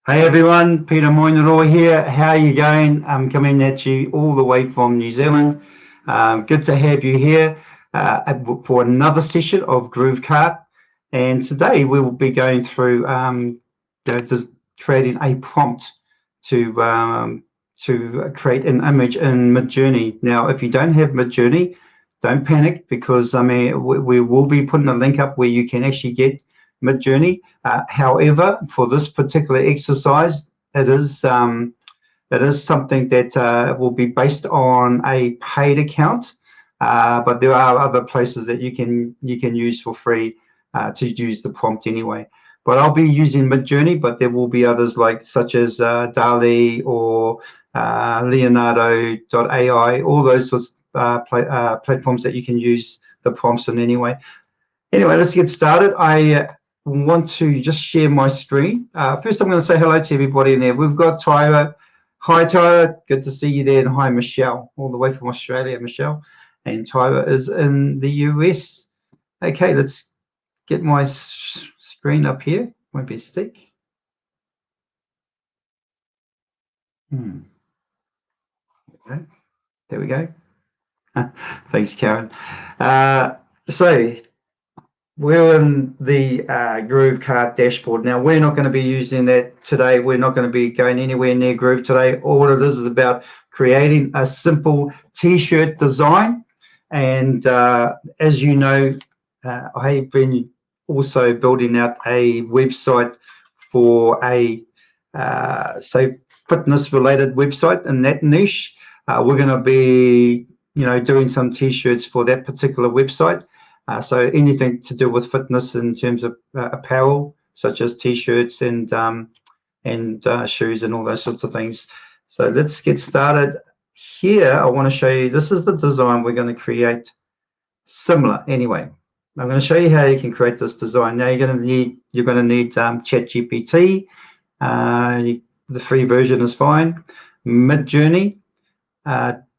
Hey everyone, Peter Moinero here. How are you going? I'm coming at you all the way from New Zealand. Good to have you here for another session of Groovecart. And today we will be going through just creating a prompt to create an image in Midjourney. Now, if you don't have Midjourney, don't panic because we will be putting a link up where you can actually get Midjourney. However, for this particular exercise, it is something that will be based on a paid account, but there are other places that you can use for free to use the prompt anyway. But I'll be using Midjourney, but there will be others such as DALL-E or Leonardo.ai, all those sorts of platforms that you can use the prompts in anyway. Anyway, let's get started. I want to just share my screen. First, I'm going to say hello to everybody in there. We've got Tyra. Hi, Tyra. Good to see you there. And hi, Michelle, all the way from Australia, Michelle. And Tyra is in the US. Okay, let's get my screen up here. Won't be a stick. Okay, there we go. Thanks, Karen. So we're in the Groovecart dashboard. Now, we're not going to be using that today. We're not going to be going anywhere near Groove today. All it is about creating a simple t-shirt design. And as you know, I've been also building out a website for a fitness related website in that niche. We're going to be doing some t-shirts for that particular website. So anything to do with fitness in terms of apparel, such as t-shirts and shoes and all those sorts of things. So let's get started. Here, I want to show you, this is the design we're going to create. Similar, anyway. I'm going to show you how you can create this design. Now you're going to need ChatGPT. The free version is fine. Midjourney,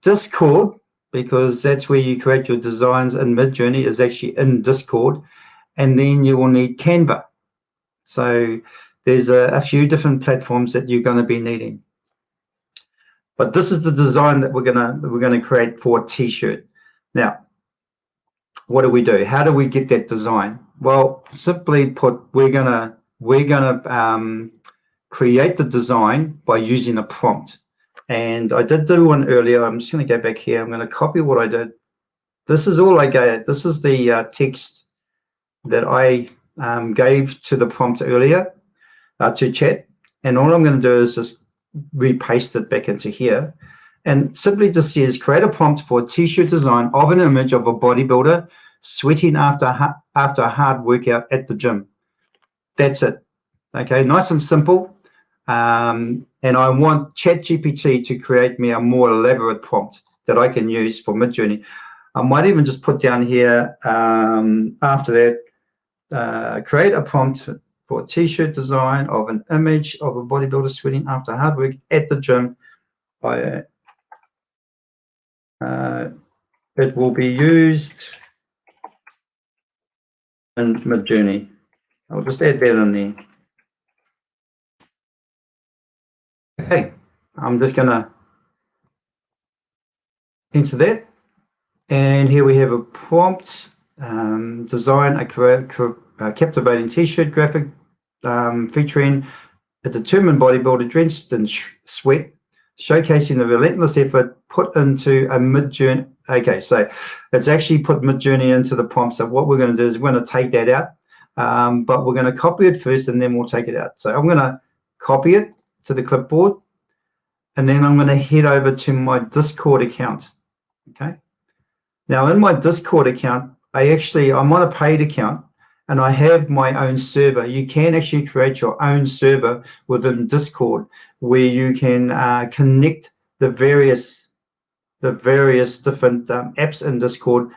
Discord, because that's where you create your designs in Midjourney, is actually in Discord. And then you will need Canva. So there's a few different platforms that you're going to be needing. But this is the design that we're gonna create for a t-shirt. Now, what do? How do we get that design? Well, simply put, we're gonna create the design by using a prompt. And I did do one earlier. I'm just going to go back here. I'm going to copy what I did. This is all I gave. This is the text that I gave to the prompt earlier to chat. And all I'm going to do is just repaste it back into here. And simply just says, create a prompt for a t-shirt design of an image of a bodybuilder sweating after a hard workout at the gym. That's it. Okay, nice and simple. And I want ChatGPT to create me a more elaborate prompt that I can use for Midjourney. I might even just put down here after that, create a prompt for a t-shirt design of an image of a bodybuilder sweating after hard work at the gym. It will be used in Midjourney. I'll just add that in there. Okay, I'm just going to enter that. And here we have a prompt, design a captivating t-shirt graphic featuring a determined bodybuilder drenched in sweat, showcasing the relentless effort put into a Midjourney. Okay, so it's actually put Midjourney into the prompt. So what we're going to do is we're going to take that out, but we're going to copy it first and then we'll take it out. So I'm going to copy it to the clipboard, and then I'm going to head over to my Discord account. Okay. Now in my Discord account, I'm on a paid account and I have my own server. You can actually create your own server within Discord where you can connect the various different apps in Discord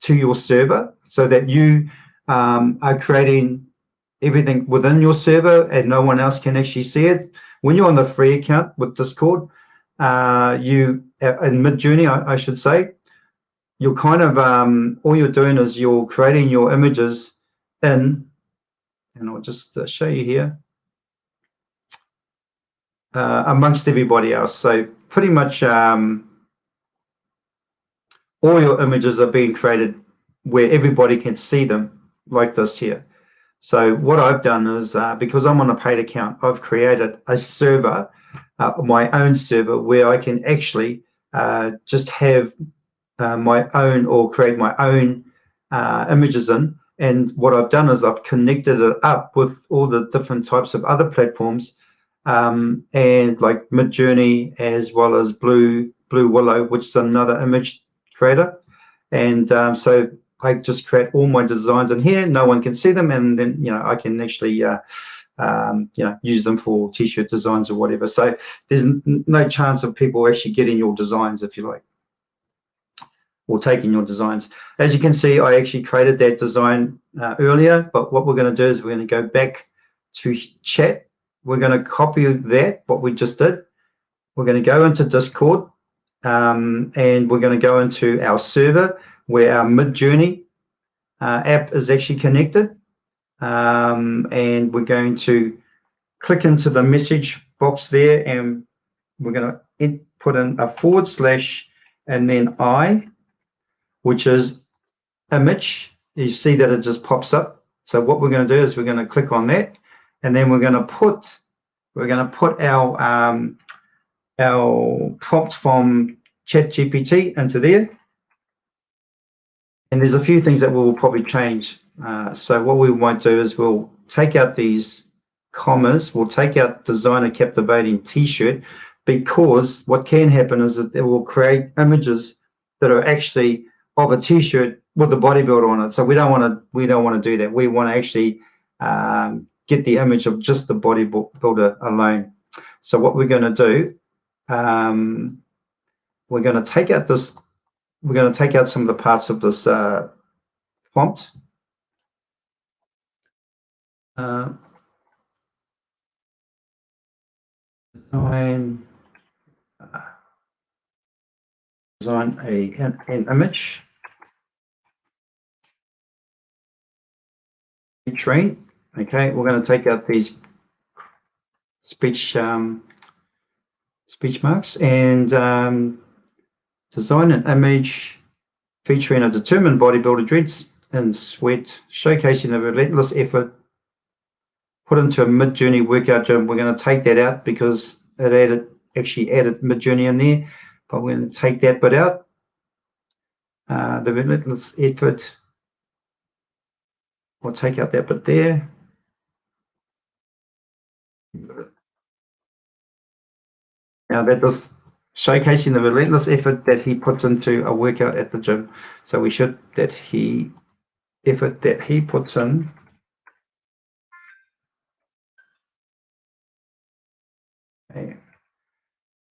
to your server so that you are creating everything within your server and no one else can actually see it. When you're on the free account with Discord, in Midjourney, I should say, you're kind of all you're doing is you're creating your images in, and I'll just show you here. amongst everybody else. So pretty much all your images are being created where everybody can see them, like this here. So what I've done is, because I'm on a paid account, I've created a server, my own server, where I can actually just have my own, or create my own images in. And what I've done is I've connected it up with all the different types of other platforms, and like Midjourney, as well as Blue Willow, which is another image creator. And so I just create all my designs in here. No one can see them, and then I can actually use them for t-shirt designs or whatever. So there's no chance of people actually getting your designs, if you like, or taking your designs. As you can see, I actually created that design earlier, but what we're going to do is we're going to go back to chat. We're going to copy that, what we just did. We're going to go into Discord, and we're going to go into our server where our Midjourney app is actually connected, and we're going to click into the message box there, and we're going to put in a / and then which is image. You see that it just pops up. So what we're going to do is we're going to click on that, and then we're going to put our prompt from ChatGPT into there. And there's a few things that we'll probably change. So what we might do is we'll take out these commas, we'll take out designer captivating t-shirt, because what can happen is that it will create images that are actually of a t-shirt with a bodybuilder on it. So we don't want to do that. We want to actually get the image of just the bodybuilder alone. So what we're going to do, we're going to take out this. We're going to take out some of the parts of this prompt. Design an image. Train. Okay, we're going to take out these speech marks, and design an image featuring a determined bodybuilder drenched in sweat, showcasing a relentless effort put into a Midjourney workout gym. We're going to take that out because it actually added Midjourney in there, but we're going to take that bit out. The relentless effort, we'll take out that bit there. Now that was showcasing the relentless effort that he puts into a workout at the gym. So we should, effort that he puts in. Okay.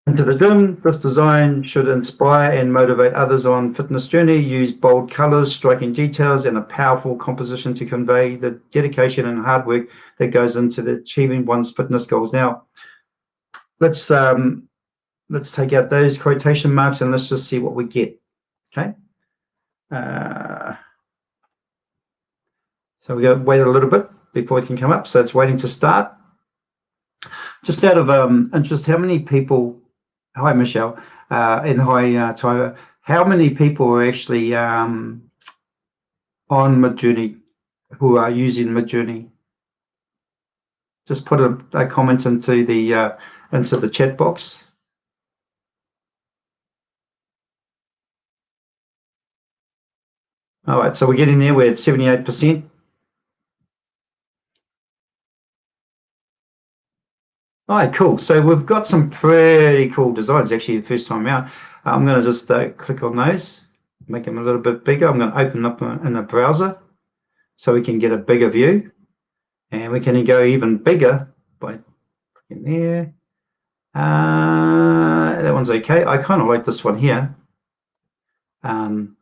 Into the gym, this design should inspire and motivate others on fitness journey. Use bold colors, striking details, and a powerful composition to convey the dedication and hard work that goes into achieving one's fitness goals. Now, let's take out those quotation marks and let's just see what we get. Okay. So we got to wait a little bit before it can come up. So it's waiting to start. Just out of interest, how many people? Hi, Michelle, and hi, Tyler. How many people are actually on Midjourney, who are using Midjourney? Just put a comment into the chat box. All right, so we're getting there. We're at 78%. All right, cool. So we've got some pretty cool designs, actually, the first time out. I'm going to just click on those, make them a little bit bigger. I'm going to open up in a browser so we can get a bigger view. And we can go even bigger by clicking there. That one's okay. I kind of like this one here. And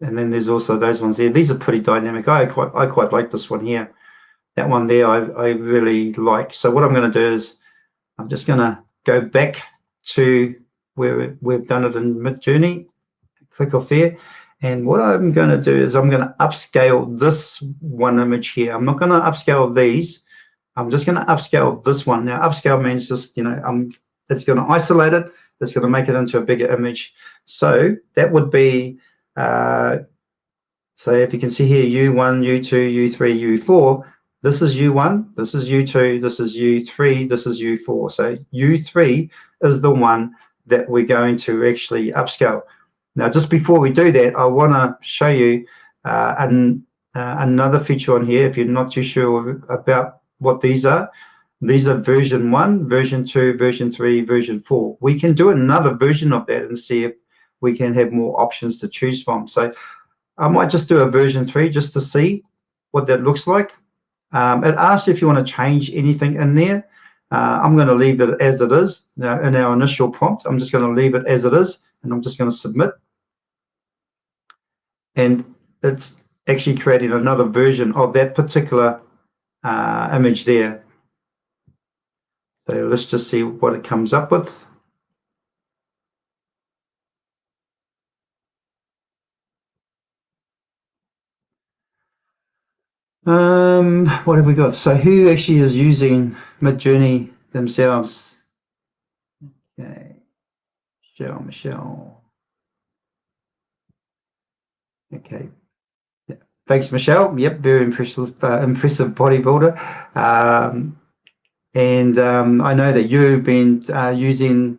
then there's also those ones there. These are pretty dynamic. I quite like this one here. That one there I really like. So what I'm going to do is I'm just going to go back to where we've done it in Midjourney. Click off there. And what I'm going to do is I'm going to upscale this one image here. I'm not going to upscale these. I'm just going to upscale this one. Now, upscale means just, it's going to isolate it. It's going to make it into a bigger image. So that would be, so if you can see here, U1, U2, U3, U4, this is U1, this is U2, this is U3, this is U4. So U3 is the one that we're going to actually upscale. Now, just before we do that, I want to show you another feature on here. If you're not too sure about what these are version 1, version 2, version 3, version 4. We can do another version of that and see if we can have more options to choose from. So I might just do a version 3 just to see what that looks like. It asks if you want to change anything in there. I'm going to leave it as it is. Now, in our initial prompt, I'm just going to leave it as it is, and I'm just going to submit. And it's actually creating another version of that particular image there. So let's just see what it comes up with. What have we got? So who actually is using Midjourney themselves? Okay, Michelle. Okay. Yeah. Thanks, Michelle. Yep, very impressive bodybuilder. And I know that you've been using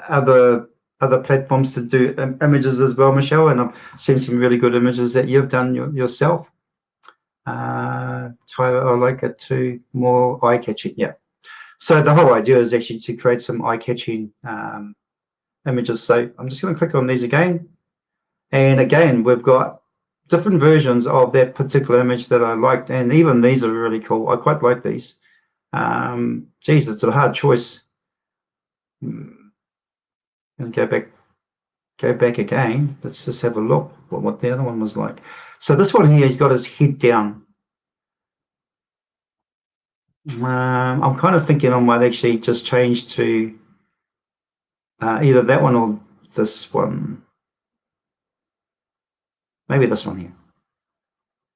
other platforms to do images as well, Michelle, and I've seen some really good images that you've done yourself. Tyler, I like it too, more eye-catching. Yeah. So the whole idea is actually to create some eye-catching images. So I'm just going to click on these again. And again, we've got different versions of that particular image that I liked. And even these are really cool. I quite like these. Geez, it's a hard choice. And go back again. Let's just have a look what the other one was like. So this one here, he's got his head down. I'm kind of thinking I might actually just change to either that one or this one. Maybe this one here.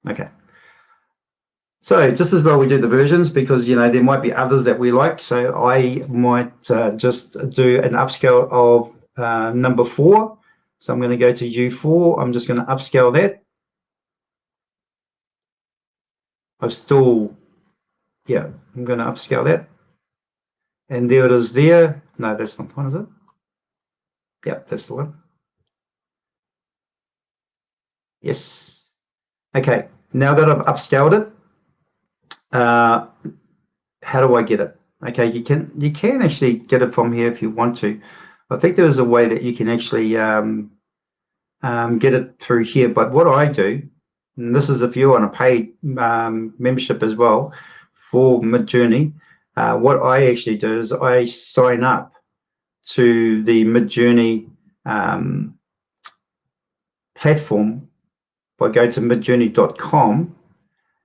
Okay. So just as well we do the versions because, there might be others that we like. So I might just do an upscale of number 4. So I'm going to go to U4. I'm just going to upscale that. I'm going to upscale that. And there it is there. No, that's not the one, is it? Yep, that's the one. Yes. Okay, now that I've upscaled it, how do I get it? Okay, you can actually get it from here if you want to. I think there is a way that you can actually get it through here. But what I do, and this is if you're on a paid membership as well for Midjourney, what I actually do is I sign up to the Midjourney platform by going to midjourney.com.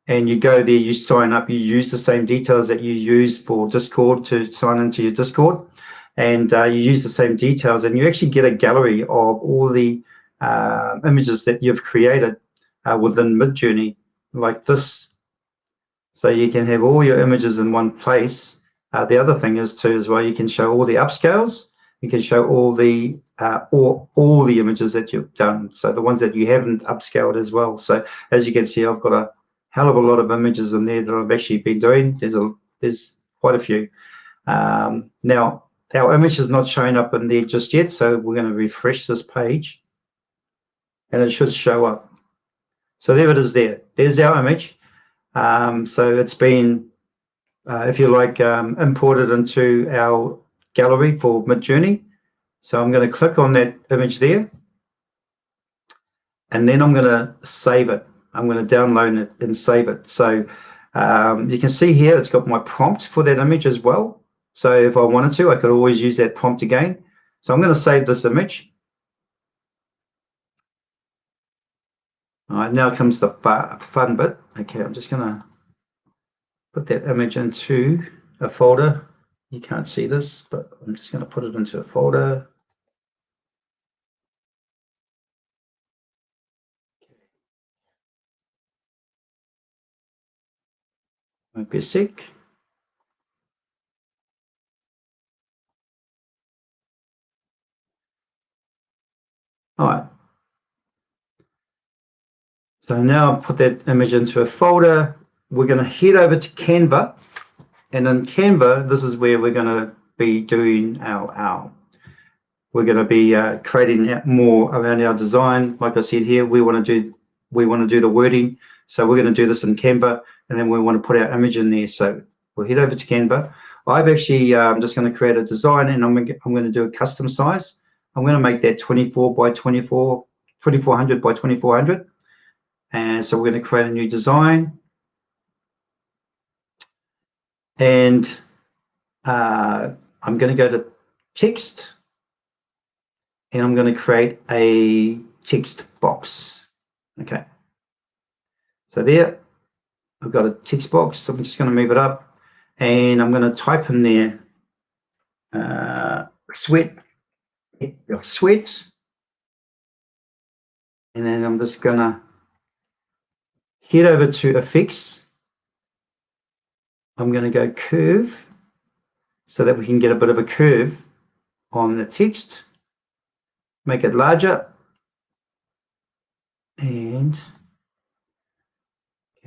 And you go there, you sign up, you use the same details that you use for Discord to sign into your Discord. And you use the same details, and you actually get a gallery of all the images that you've created within Midjourney, like this. So you can have all your images in one place. The other thing is too, as well, you can show all the upscales. You can show all the images that you've done. So the ones that you haven't upscaled as well. So as you can see, I've got a hell of a lot of images in there that I've actually been doing. There's quite a few. Now our image is not showing up in there just yet, so we're going to refresh this page, and it should show up. So there it is. There's our image. So it's been, if you like, imported into our gallery for Midjourney. So I'm going to click on that image there, and then I'm going to save it. I'm going to download it and save it. So you can see here it's got my prompt for that image as well. So if I wanted to, I could always use that prompt again. So I'm going to save this image. All right, now comes the fun bit. Okay, I'm just going to put that image into a folder. You can't see this, but I'm just going to put it into a folder. Might be a sec. All right. So now I'll put that image into a folder. We're going to head over to Canva. And in Canva, this is where we're going to be doing we're going to be creating more around our design. Like I said here, we want to do the wording. So we're going to do this in Canva, and then we want to put our image in there. So we'll head over to Canva. I've actually, I'm just going to create a design, and I'm going to do a custom size. I'm going to make that 24 by 24, 2400 by 2400. And so we're going to create a new design. And I'm going to go to text, and I'm going to create a text box. Okay. So there, I've got a text box. So I'm just going to move it up, and I'm going to type in there sweat, and then I'm just going to head over to effects. I'm going to go curve so that we can get a bit of a curve on the text. Make it larger, and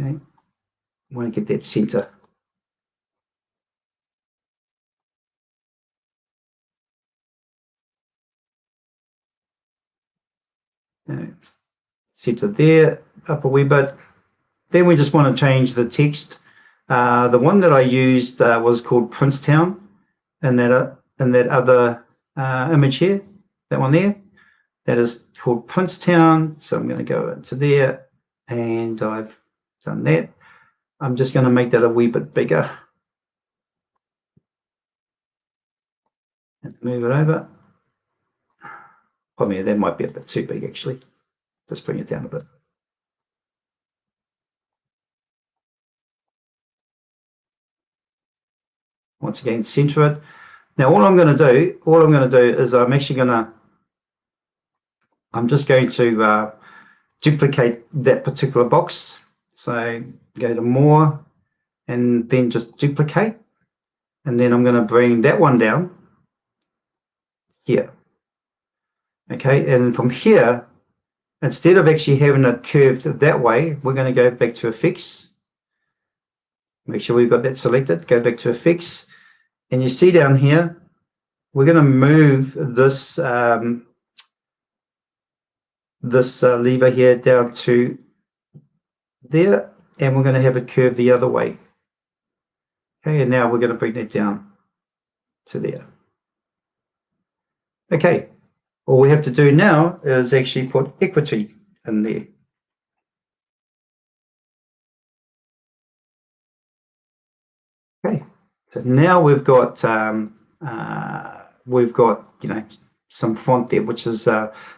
okay, I want to get that center. Center there, up a wee bit. Then we just want to change the text. The one that I used was called Princetown, and that other image here, that one there, that is called Princetown. So I'm going to go into there, and I've done that. I'm just going to make that a wee bit bigger and move it over. Probably that might be a bit too big actually. Just bring it down a bit. Once again, center it. Now all I'm going to do is I'm just going to duplicate that particular box. So go to more, and then just duplicate, and then I'm going to bring that one down here. Okay, and from here, instead of actually having it curved that way, we're going to go back to effects. Make sure we've got that selected. Go back to effects, and you see down here, we're going to move this lever here down to there, and we're going to have it curve the other way. Okay, and now we're going to bring that down to there. Okay, all we have to do now is actually put equity in there. Okay, so now we've got some font there, which is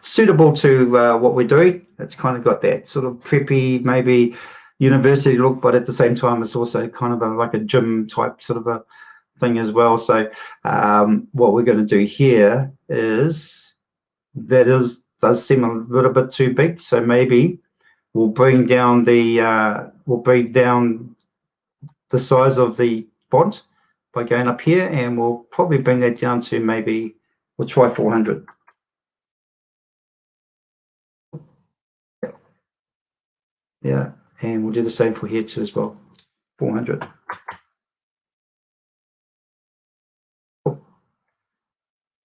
suitable to what we're doing. It's kind of got that sort of preppy, maybe university look, but at the same time, it's also kind of like a gym type sort of a thing as well. So what we're going to do here is does seem a little bit too big. So maybe we'll bring down the size of the font by going up here, and we'll probably bring that down to maybe, we'll try 400. Yeah, and we'll do the same for here too as well, 400.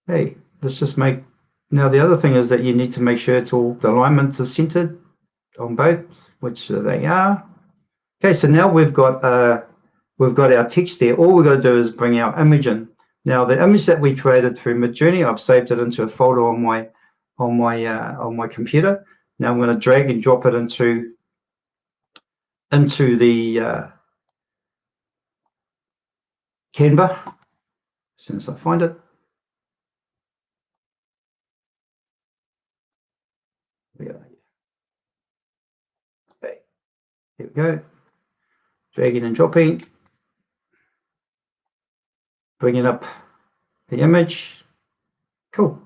Hey, let's just make, now the other thing is that you need to make sure it's all, the alignment is centered on both, which they are. Okay, so now we've got our text there. All we've got to do is bring our image in. Now the image that we created through Midjourney, I've saved it into a folder on my computer. Now I'm going to drag and drop it into the Canva as soon as I find it. Okay, here we go. Dragging and dropping, bringing up the image. Cool.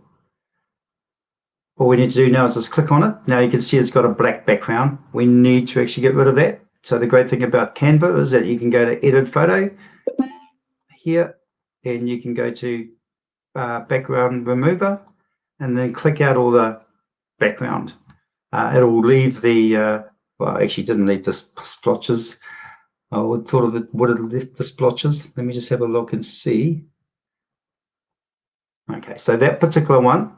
All we need to do now is just click on it. Now you can see it's got a black background. We need to actually get rid of that. So the great thing about Canva is that you can go to edit photo here, and you can go to background remover, and then click out all the background. It'll leave the, well, actually didn't leave the splotches. I would thought of it, would have left the splotches. Let me just have a look and see. Okay, so that particular one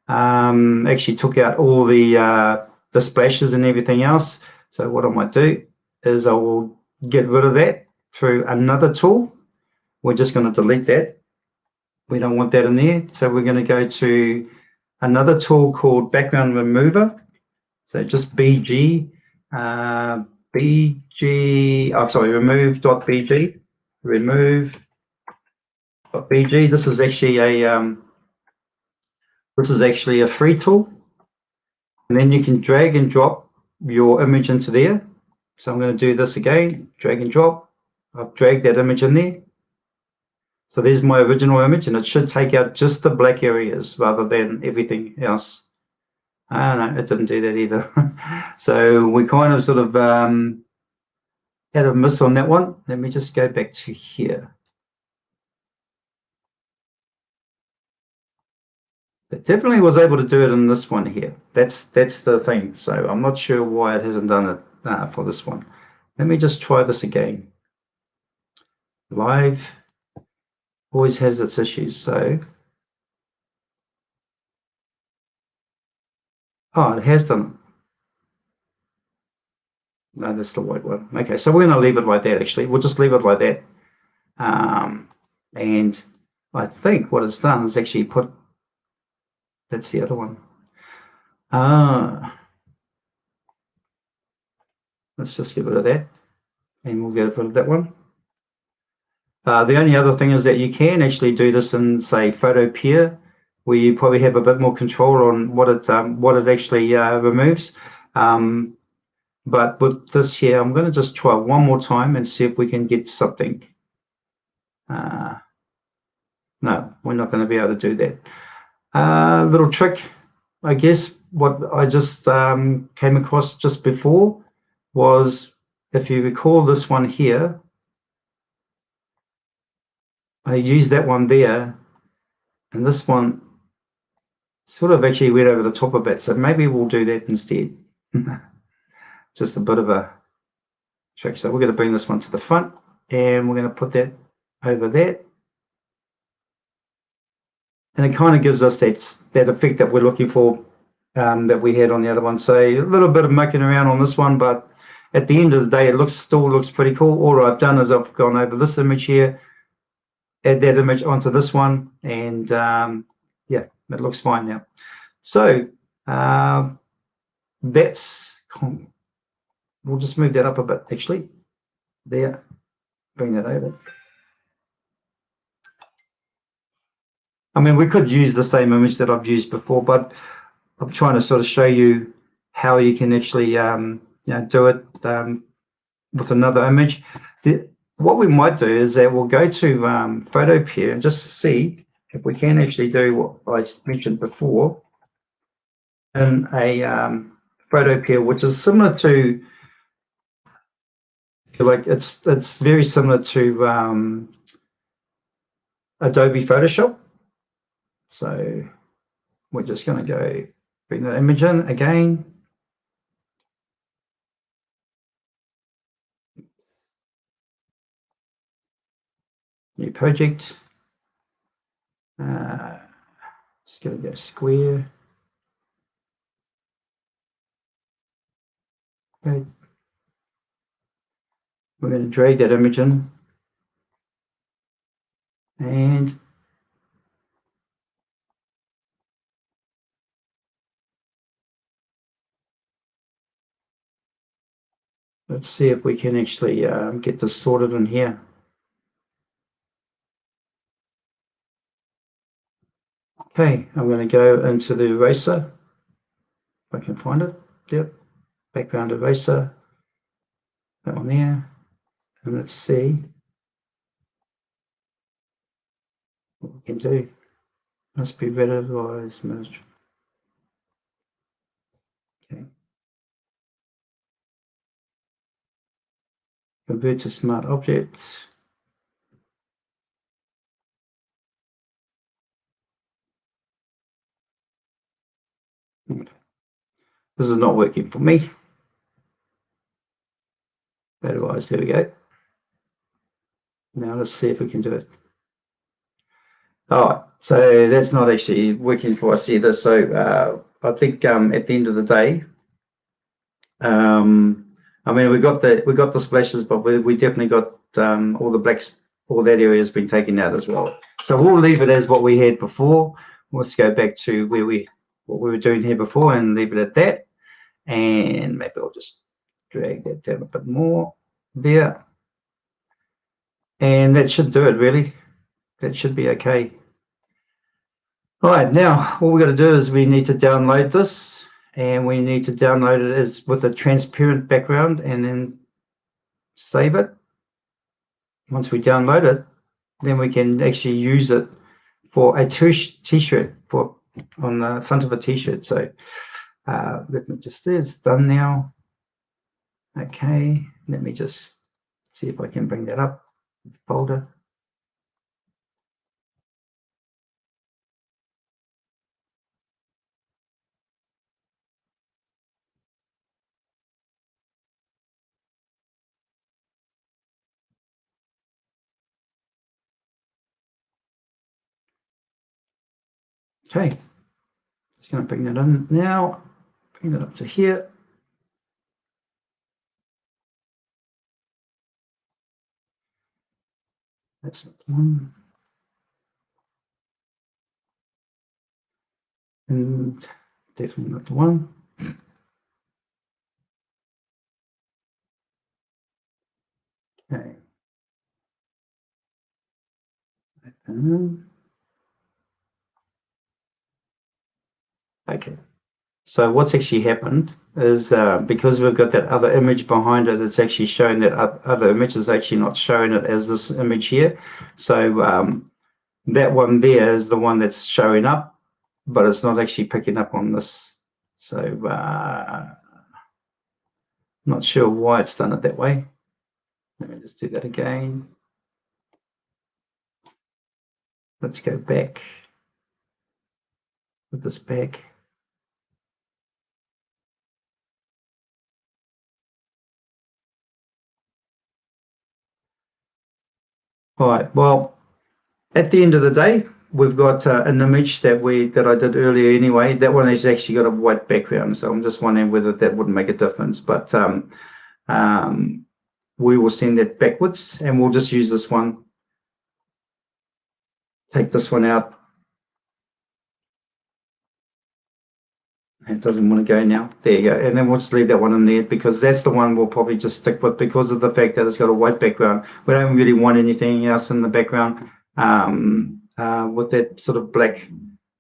actually took out all the splashes and everything else. So what I might do is I will get rid of that through another tool. We're just going to delete that. We don't want that in there. So we're going to go to another tool called Background Remover. So just BG, remove.bg, remove.bg. This is actually a free tool. And then you can drag and drop your image into there. So I'm going to do this again, drag and drop. I've dragged that image in there. So there's my original image, and it should take out just the black areas rather than everything else. No, it didn't do that either. So we kind of sort of had a miss on that one. Let me just go back to here. It definitely was able to do it in this one here. That's the thing. So I'm not sure why it hasn't done it for this one. Let me just try this again. Live always has its issues. So, oh, it has done it. No, that's the white one. Okay, so we're going to leave it like that, actually. We'll just leave it like that. And I think what it's done is actually put, that's the other one. Let's just get rid of that. And we'll get rid of that one. The only other thing is that you can actually do this in, say, Photopea, where you probably have a bit more control on what it actually removes. But with this here, I'm going to just try one more time and see if we can get something. No, we're not going to be able to do that. Little trick, I guess, what I just came across just before was, if you recall this one here, I used that one there, and this one sort of actually went over the top of it. So maybe we'll do that instead. Just a bit of a trick. So we're going to bring this one to the front, and we're going to put that over that. And it kind of gives us that effect that we're looking for, that we had on the other one. So a little bit of mucking around on this one, but at the end of the day, it still looks pretty cool. All I've done is I've gone over this image here, add that image onto this one, and yeah, it looks fine now. So that's, we'll just move that up a bit, actually. There, bring that over. I mean, we could use the same image that I've used before, but I'm trying to sort of show you how you can actually do it with another image. What we might do is that we'll go to Photopea and just see if we can actually do what I mentioned before in a Photopea, which is similar to, if you like, it's very similar to Adobe Photoshop. So we're just going to go bring the image in again. New project. Just going to go square. Okay. We're going to drag that image in. And let's see if we can actually get this sorted in here. Okay, I'm going to go into the eraser, if I can find it. Yep, background eraser, that one there. And let's see what we can do. Must be visualized image. Okay. Convert to smart objects. This is not working for me. Otherwise, there we go. Now let's see if we can do it. All right, so that's not actually working for us either. So I think at the end of the day, I mean, we got the splashes, but we definitely got all the blacks, all that area has been taken out as well. So we'll leave it as what we had before. Let's go back to what we were doing here before and leave it at that. And maybe I'll just drag that down a bit more there. And that should do it, really. That should be okay. All right, now all we've got to do is we need to download this, and we need to download it as with a transparent background and then save it. Once we download it, then we can actually use it for a t-shirt on the front of a t-shirt. So let me just see, it's done now. Okay, let me just see if I can bring that up, folder. Okay, just going to bring that in now, bring that up to here. That's not the one. And definitely not the one. Okay. Okay. So what's actually happened is because we've got that other image behind it, it's actually showing that other image is actually not showing it as this image here. So that one there is the one that's showing up, but it's not actually picking up on this. So not sure why it's done it that way. Let me just do that again. Let's go back. Put this back. All right, well, at the end of the day, we've got an image that I did earlier anyway. That one has actually got a white background, so I'm just wondering whether that would make a difference. But we will send that backwards, and we'll just use this one. Take this one out. It doesn't want to go now. There you go. And then we'll just leave that one in there because that's the one we'll probably just stick with because of the fact that it's got a white background. We don't really want anything else in the background with that sort of black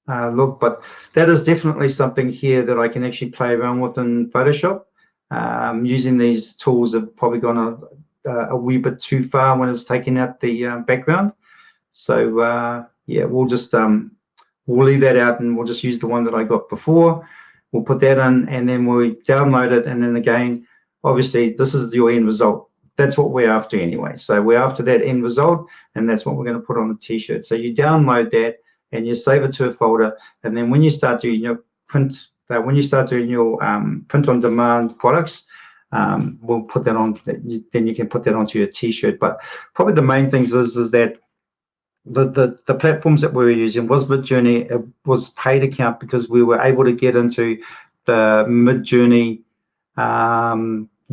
look. But that is definitely something here that I can actually play around with in Photoshop. Using these tools have probably gone a wee bit too far when it's taking out the background. So yeah, we'll just we'll leave that out and we'll just use the one that I got before. We'll put that in and then we download it, and then again, obviously this is your end result. That's what we're after anyway. So we're after that end result, and that's what we're going to put on the t-shirt. So you download that and you save it to a folder, and then when you start doing your print, when you start doing your print on demand products, we'll put that on. Then you can put that onto your t-shirt. But probably the main things is that the platforms that we were using was Midjourney. It was paid account because we were able to get into the Midjourney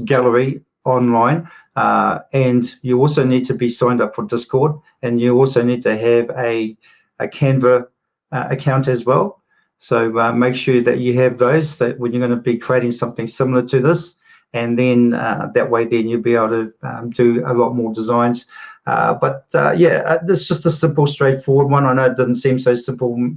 gallery online, and you also need to be signed up for Discord, and you also need to have a Canva account as well. So make sure that you have those, that when you're going to be creating something similar to this, and then that way then you'll be able to do a lot more designs. Yeah, this is just a simple, straightforward one. I know it doesn't seem so simple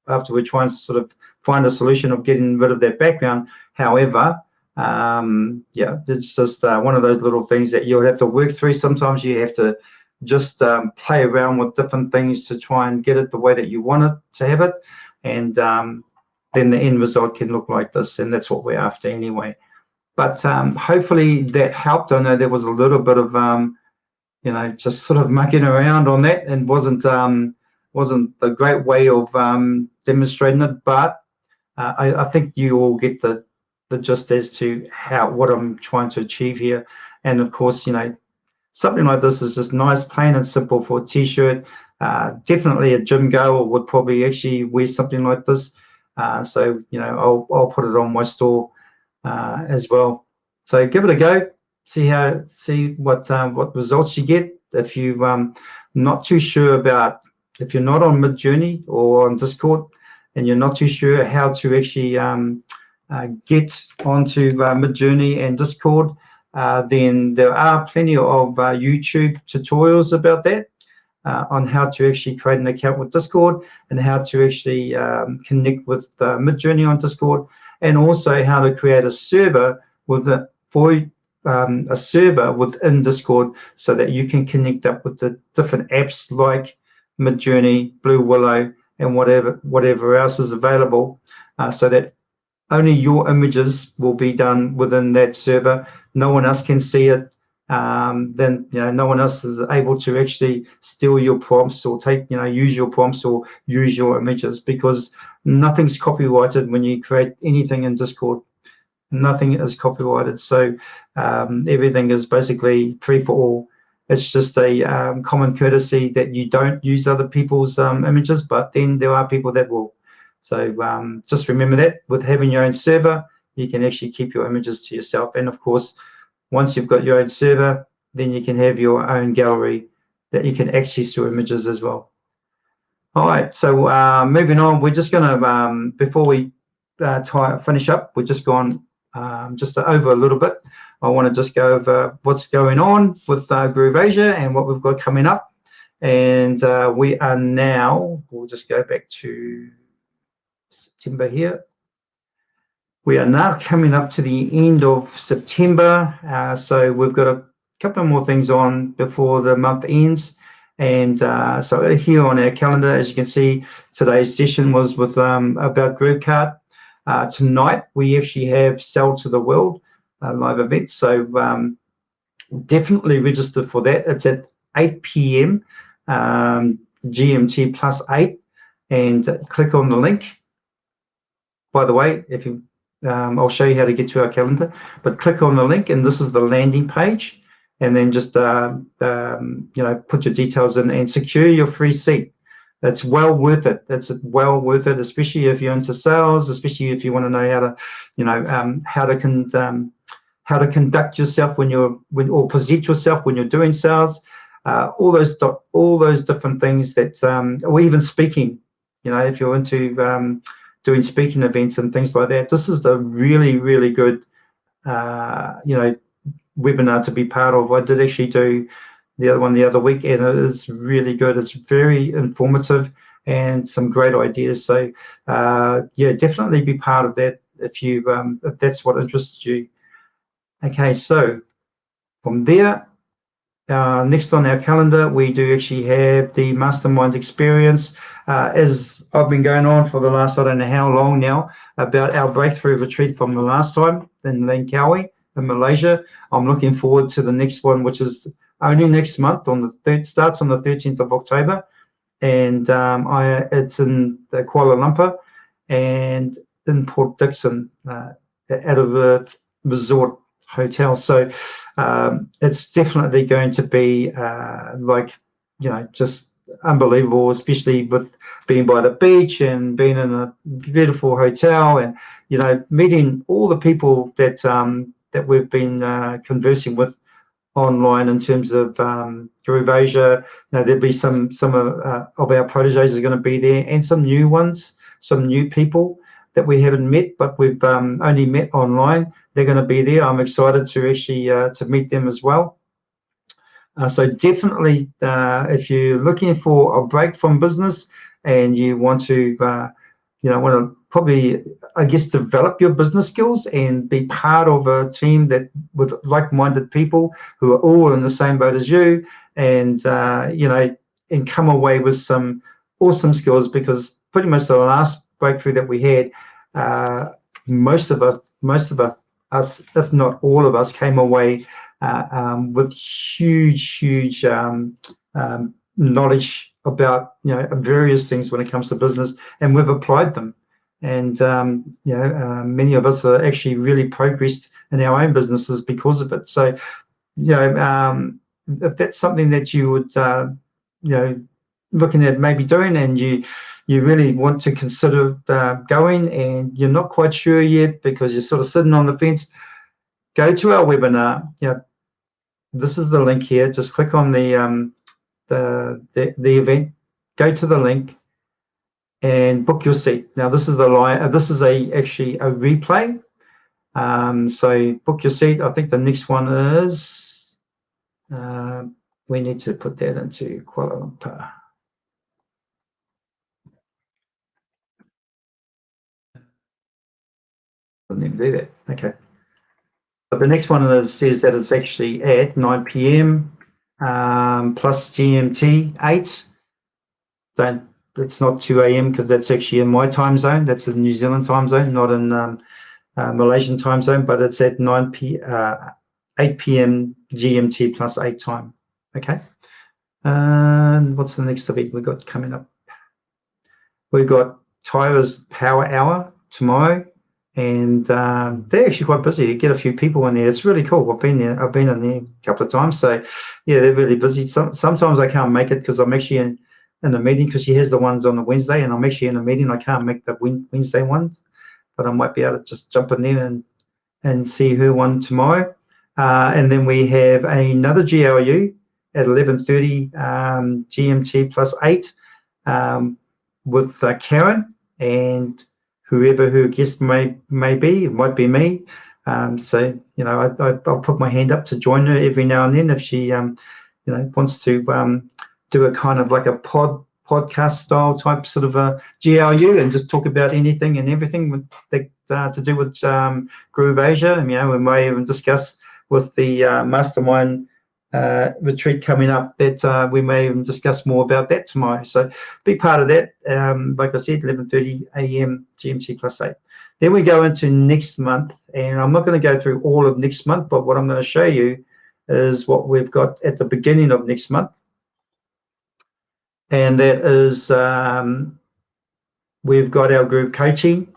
after we're trying to sort of find a solution of getting rid of that background. However, yeah, it's just one of those little things that you'll have to work through. Sometimes you have to just play around with different things to try and get it the way that you want it to have it. And then the end result can look like this, and that's what we're after anyway. But hopefully that helped. I know there was a little bit of you know, just sort of mucking around on that, and wasn't the great way of demonstrating it. But I think you all get the gist as to what I'm trying to achieve here. And of course, something like this is just nice, plain and simple for a t-shirt. Definitely a gym goer would probably actually wear something like this. So I'll put it on my store as well. So give it a go. See what results you get. If you not too sure about, if you're not on Midjourney or on Discord, and you're not too sure how to actually get onto Midjourney and Discord, then there are plenty of YouTube tutorials about that, on how to actually create an account with Discord, and how to actually connect with Midjourney on Discord, and also how to create a server a server within Discord, so that you can connect up with the different apps like Midjourney, Blue Willow, and whatever else is available, so that only your images will be done within that server. No one else can see it. Then no one else is able to actually steal your prompts or use your prompts or use your images, because nothing's copyrighted when you create anything in Discord. Nothing is copyrighted, so everything is basically free for all. It's just a common courtesy that you don't use other people's images, but then there are people that will. So just remember that with having your own server, you can actually keep your images to yourself. And of course, once you've got your own server, then you can have your own gallery that you can access your images as well. All right, so moving on, we're just going to, before we finish up, we're just going just over a little bit. I want to just go over what's going on with Groove Asia and what we've got coming up. And we are now, we'll just go back to September here. We are now coming up to the end of September, so we've got a couple of more things on before the month ends. And so here on our calendar, as you can see, today's session was with about Groovecart. Tonight we actually have Sell to the World live event, so definitely register for that. It's at 8 p.m. GMT plus 8, and click on the link. By the way, if you I'll show you how to get to our calendar, but click on the link, and this is the landing page, and then just put your details in and secure your free seat. It's well worth it. It's well worth it, especially if you're into sales, especially if you want to know how to how to conduct yourself or present yourself when you're doing sales. All those different things that, or even speaking. If you're into doing speaking events and things like that, this is the really, really good, webinar to be part of. I did actually do the other one the other week, and it is really good. It's very informative and some great ideas. So, yeah, definitely be part of that if that's what interests you. Okay, so from there, next on our calendar, we do actually have the Mastermind Experience. As I've been going on for the last, I don't know how long now, about our breakthrough retreat from the last time in Langkawi in Malaysia. I'm looking forward to the next one, which is only next month. Starts on the 13th of October, and it's in Kuala Lumpur and in Port Dickson at a resort hotel. So it's definitely going to be just unbelievable, especially with being by the beach and being in a beautiful hotel, and meeting all the people that we've been conversing with online in terms of Groove Asia. There'll be some of our proteges are going to be there, and some new ones, some new people that we haven't met, but we've only met online. They're going to be there. I'm excited to actually to meet them as well. So definitely, if you're looking for a break from business and you want to, want to probably, I guess, develop your business skills and be part of a team with like-minded people who are all in the same boat as you, and and come away with some awesome skills, because pretty much the last breakthrough that we had, most of us, if not all of us, came away with huge knowledge about various things when it comes to business, and we've applied them. and many of us are actually really progressed in our own businesses because of it. So, if that's something that you would, looking at maybe doing, and you really want to consider going, and you're not quite sure yet because you're sort of sitting on the fence, go to our webinar. This is the link here. Just click on the event, go to the link, and book your seat. Now this is the live. This is actually a replay. So book your seat. I think the next one is. We need to put that into Kuala Lumpur. Didn't even do that. Okay. But the next one says that it's actually at 9 p.m. Plus GMT 8. Don't. It's not 2 a.m. because that's actually in my time zone. That's the New Zealand time zone, not in Malaysian time zone. But it's at 8 p.m. GMT plus 8 time. Okay. And what's the next event we got coming up? We've got Tyra's Power Hour tomorrow, and they're actually quite busy. You get a few people in there. It's really cool. I've been there. I've been in there a couple of times. So yeah, they're really busy. Sometimes I can't make it because I'm actually in a meeting, because she has the ones on the Wednesday, and I'm actually in a meeting. I can't make the Wednesday ones, but I might be able to just jump in there and see her one tomorrow. And then we have another GLU at 11:30 GMT plus 8 with Karen and whoever her guest may be. It might be me. So I'll put my hand up to join her every now and then if she wants to do a kind of like a podcast style type sort of a GLU and just talk about anything and everything to do with Groove Asia. And we may even discuss with the mastermind retreat coming up that we may even discuss more about that tomorrow. So be part of that. Like I said, 11:30 a.m. GMT plus 8. Then we go into next month, and I'm not going to go through all of next month, but what I'm going to show you is what we've got at the beginning of next month. And that is we've got our group coaching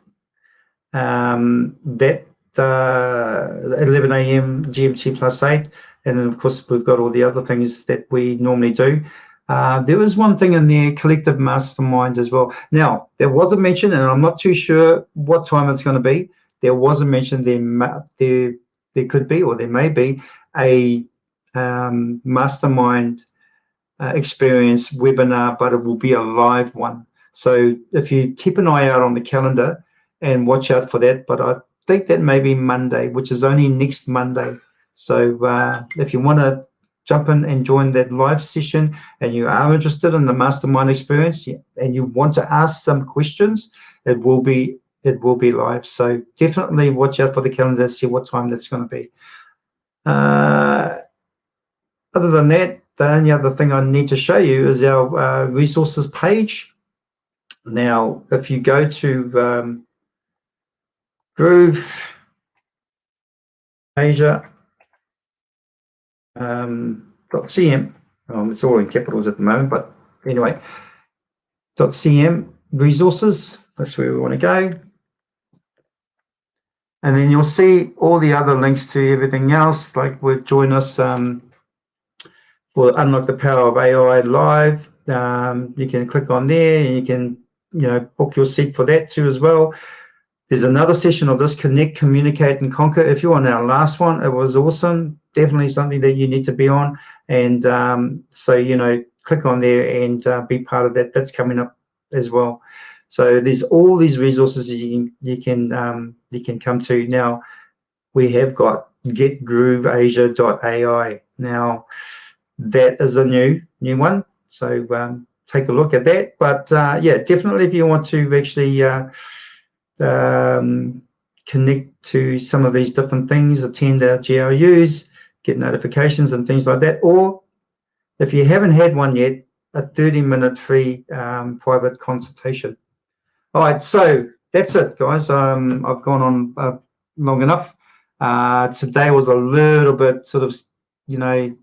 that 11 a.m. GMT plus 8, and then of course we've got all the other things that we normally do. There was one thing in there, collective mastermind as well. Now there was a mention, and I'm not too sure what time it's going to be. There was a mention there could be, or there may be, a mastermind experience webinar, but it will be a live one. So if you keep an eye out on the calendar and watch out for that, but I think that may be Monday, which is only next Monday. So if you want to jump in and join that live session, and you are interested in the mastermind experience, and you want to ask some questions, it will be live. So definitely watch out for the calendar, see what time that's going to be. Other than that, the only other thing I need to show you is our resources page. Now, if you go to Groove Asia .cm, it's all in capitals at the moment, but anyway, .cm resources, that's where we want to go. And then you'll see all the other links to everything else, like join us for Unlock the Power of AI Live. You can click on there and you can book your seat for that too as well. There's another session of this, Connect, Communicate, and Conquer. If you're on our last one, it was awesome. Definitely something that you need to be on. And so, click on there and be part of that. That's coming up as well. So there's all these resources you can come to. Now, we have got getgrooveasia.ai. Now, that is a new one. So take a look at that. But yeah, definitely if you want to actually connect to some of these different things, attend our GLUs, get notifications and things like that, or if you haven't had one yet, a 30-minute free private consultation. All right, so that's it, guys. I've gone on long enough. Today was a little bit sort of, didn't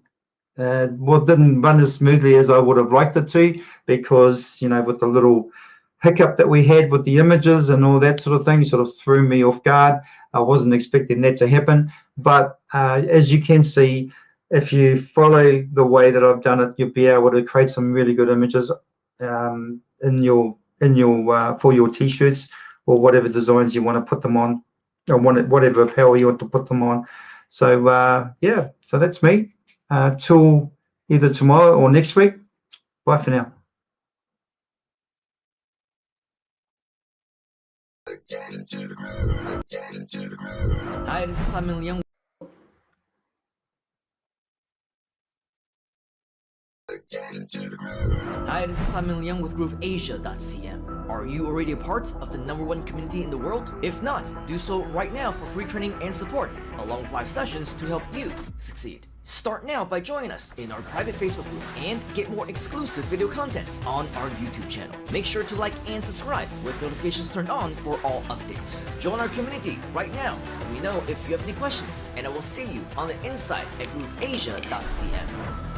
run as smoothly as I would have liked it to, because with the little hiccup that we had with the images and all that sort of thing sort of threw me off guard. I wasn't expecting that to happen, but as you can see, if you follow the way that I've done it, you'll be able to create some really good images in your for your t-shirts or whatever designs you want to put them on, or whatever apparel you want to put them on. So yeah, so that's me. Till either tomorrow or next week. Bye for now. Hi, this is Simon Liang. Hi, this is Simon Liang with GrooveAsia.cm. Are you already a part of the #1 community in the world? If not, do so right now for free training and support, along with live sessions to help you succeed. Start now by joining us in our private Facebook group and get more exclusive video content on our YouTube channel. Make sure to like and subscribe with notifications turned on for all updates. Join our community right now. Let me know if you have any questions, and I will see you on the inside at GrooveAsia.cm.